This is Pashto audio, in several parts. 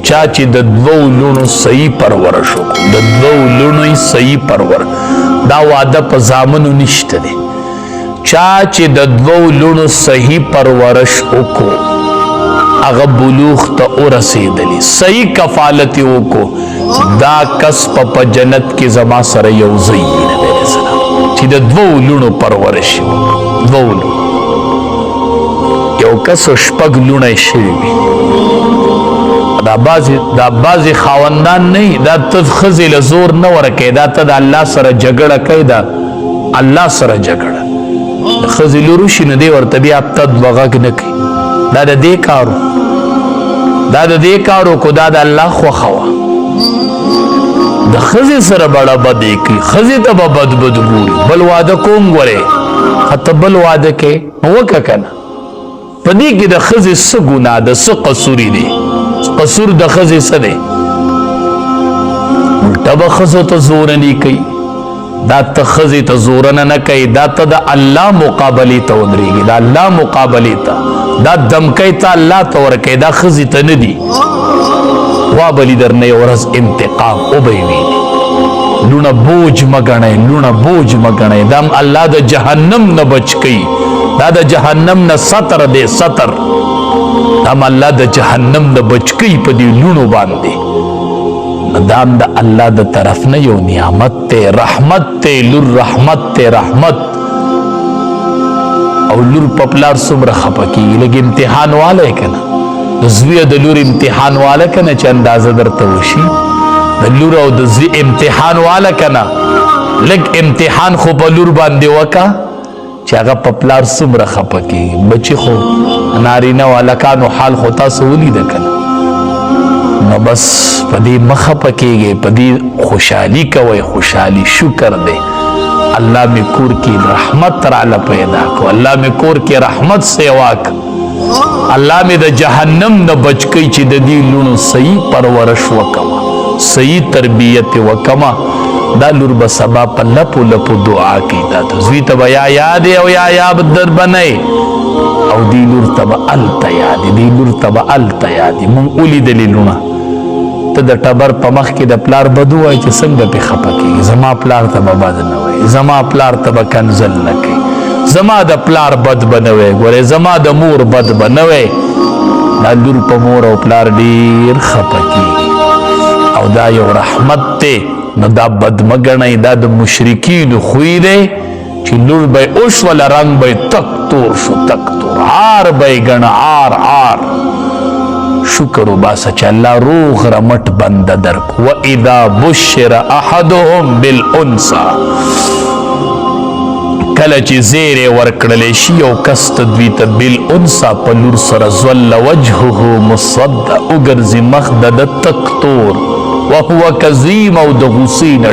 چا چې د دوو لونو صحیح پرورش وکړو د دوو لونو صحیح پرور دا واده په زامنو نشته دی چا چې د دوو لونو صحیح پرورش وکړو هغه بلوغ ته ورسېدلی صحیح کفالت یې وکړو دا کس په جنت کې زما سره یو ځای وي نبی علیه السلام چې د دوو لونو پرورش یې وکړو دوو لونو یو کس شپږ لونه شوي وي دا بعضې خاوندان نه دا ته ښځې له زور نه ورکوې دا ته د الله سره جګړه کوي دا الله سره جګړه د ښځې لور وشي نو دی ورته بیا هفته دوه غږ نه کوي دا د دې کارو کو دا د الله خوښه وه د ښځې سره بړه بدې کوي ښځې ته به بد ګوري بل واده کوم ګورې ته بل واده کې وکړه که نه په دې کې د ښځې څه ګناه ده څه قصوري دی قصور د ښځې څه دی الټه به ښځو ته زورنې کوي دا ته ښځې ته زورنه نه کوي دا ته د الله مقابلې ته ودرېږي د الله مقابلې ته دا دمکی ته الله ته ورکوي دا ښځې ته نه دي وابلي درنه یو ورځ انتقام وبه یې ویني لونه بوج مه ګڼئ لونه بوج مه ګڼئ دا الله د جهنم نه بچ کوي دا د جهنم نه سطر دی سطر دا الله د جهنم نه بچ کوي په دې لونو باندې دا د الله د طرف نه یو نعمت ته رحمت ته لور رحمت ته رحمت او لور په پلار څومره خفه کېږي لږ امتحان والی که نه د زوی د لور امتحان واله که نه چې اندازه درته وشي د لور او د زوی امتحان واله که نه لږ امتحان خو په لور باندې وکړه چې هغه په پلار څومره خفه کېږي بچي خو نارینه او هلکانو حال خو تاسو ولیده که نه نو بس په دې مه خفه کېږئ په دې خوشحالي کوئ خوشحالي شکر دی الله مې کور کې رحمت راله پیدا کو الله مې کور کې رحمت سیوا کو الله مې د جهنم نه بچ کوي چې د دې لونو صحیح پرورش وکړمه صحیح تربیت وکړمه دا لور به سبا په لپو لپو دعا کوي دا ته زوی ته به یا یاد او یا در بنئ او دې لور ته به هلته یادې دې لور ته به هلته یادې مونږ ولیدلې لونه ته د ټبر په مخ کې د پلار بد ووایي چې څنګه پې خفه کېږي زما پلار ته به بد نه وایي زما پلار ته به کنزل نه کوي زما د پلار بد به نه وی ګورې زما د مور بد به نه وی دا لور په مور او پلار ډېر خفه کېږي او دا یو رحمت دی نو دا بد مه ګڼئ دا د مشرکینو خوی دی چې لور به یې وشوله رنګ به یې تک تور شو تک تور عار به یې ګڼه عار عار شکر وباسه چې الله روغ رمټ بنده درک واذا بشر احدهم بالانثى کله چې زیری ورکړلی شي یو کس ته دوی ته بالانثى په لور سره ظل وجهه مصدع وګرځي مخ د ده تک تور وهو کظیم او د غوسې نه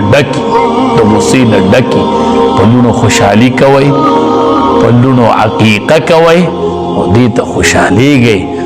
ډکي په لونو خوشحالي کوئ په لونو عقیقه کوئ او دې ته خوشحالیږئ